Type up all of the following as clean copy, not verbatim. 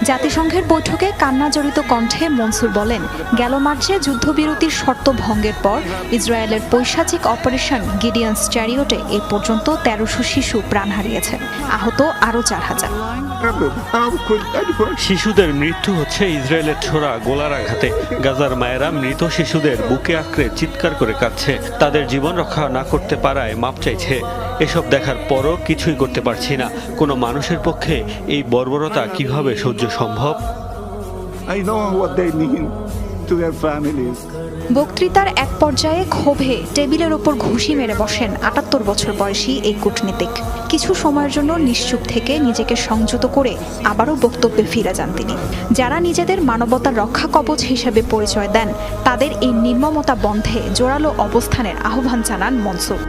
জাতিসংঘের বৈঠকে কান্নাজড়িত কণ্ঠে মনসুর বলেন, গেল মার্চে যুদ্ধবিরতির শর্ত ভঙ্গের পর ইসরায়েলের পৈশাচিক অপারেশন গিডিয়ন্স চ্যারিয়টে এ পর্যন্ত ১৩০০ শিশু প্রাণ হারিয়েছে, আহত আরও ৪,০০০। শিশুদের মৃত্যু হচ্ছে ইসরায়েলের ছোড়া গোলার আঘাতে। গাজার মায়েরা মৃত শিশুদের বুকে আঁকড়ে চিৎকার করে কাঁদছে, তাদের জীবন রক্ষা না করতে পারায় মাপ চাইছে। এসব দেখার পরও কিছুই করতে পারছি না। কোনো মানুষের পক্ষে এই বর্বরতা কিভাবে সহ্য সম্ভব? বক্তৃতার এক পর্যায়ে ক্ষোভে টেবিলের ওপর ঘুষি মেরে বসেন ৭৮ বছর বয়সী এই কূটনীতিক। কিছু সময়ের জন্য নিশ্চুপ থেকে নিজেকে সংযত করে আবারও বক্তব্যে ফিরে যান তিনি। যারা নিজেদের মানবতার রক্ষা কবচ হিসেবে পরিচয় দেন, তাদের এই নির্মমতা বন্ধে জোরালো অবস্থানের আহ্বান জানান মনসুর।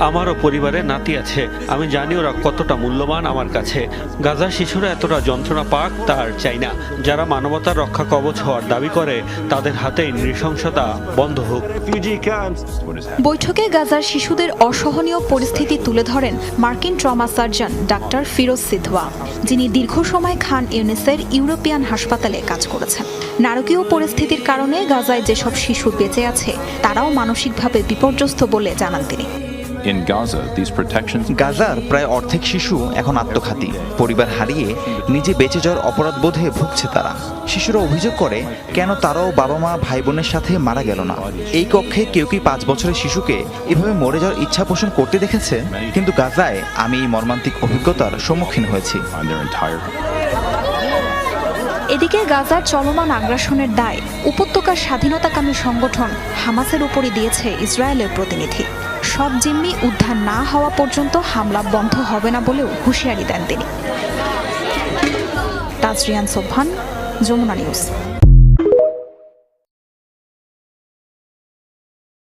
আমারও পরিবারে নাতি আছে, আমি জানি ওরা কতটা মূল্যবান আমার কাছে। গাজার শিশুরা এতটা যন্ত্রণা পাক তার চাই না। যারা মানবতার রক্ষা কবচ হওয়ার দাবি করে, তাদের হাতে নৃশংসতা বন্ধ হোক। বৈঠকে গাজার শিশুদের অসহনীয় পরিস্থিতি তুলে ধরেন মার্কিন ট্রমা সার্জন ডাক্তার ফিরোজ সিধওয়া, যিনি দীর্ঘ সময় খান ইউনিসের ইউরোপিয়ান হাসপাতালে কাজ করেছেন। নারকীয় পরিস্থিতির কারণে গাজায় যেসব শিশু বেঁচে আছে, তারাও মানসিকভাবে বিপর্যস্ত বলে জানান তিনি। গাজার প্রায় অর্ধেক শিশু এখন আত্মঘাতী। পরিবার হারিয়ে নিজে বেঁচে যাওয়ার অপরাধবোধে ভুগছে তারা। শিশুরা অভিযোগ করে, কেন তারাও বাবা মা ভাই বোনের সাথে মারা গেল না। এই কক্ষে কেউ কি ৫ বছরের শিশুকে এভাবে মরে যাওয়ার ইচ্ছা পোষণ করতে দেখেছে? কিন্তু গাজায় আমি এই মর্মান্তিক অভিজ্ঞতার সম্মুখীন হয়েছি। এদিকে গাজার চলমান আগ্রাসনের দায় উপত্যকার স্বাধীনতাকামী সংগঠন হামাসের উপরই দিয়েছে ইসরায়েলের প্রতিনিধি। সব জিম্মি উদ্ধার না হওয়া পর্যন্ত হামলা বন্ধ হবে না বলেও হুঁশিয়ারি দেন তিনি। তাজরিয়ান সোবহান, যমুনা নিউজ।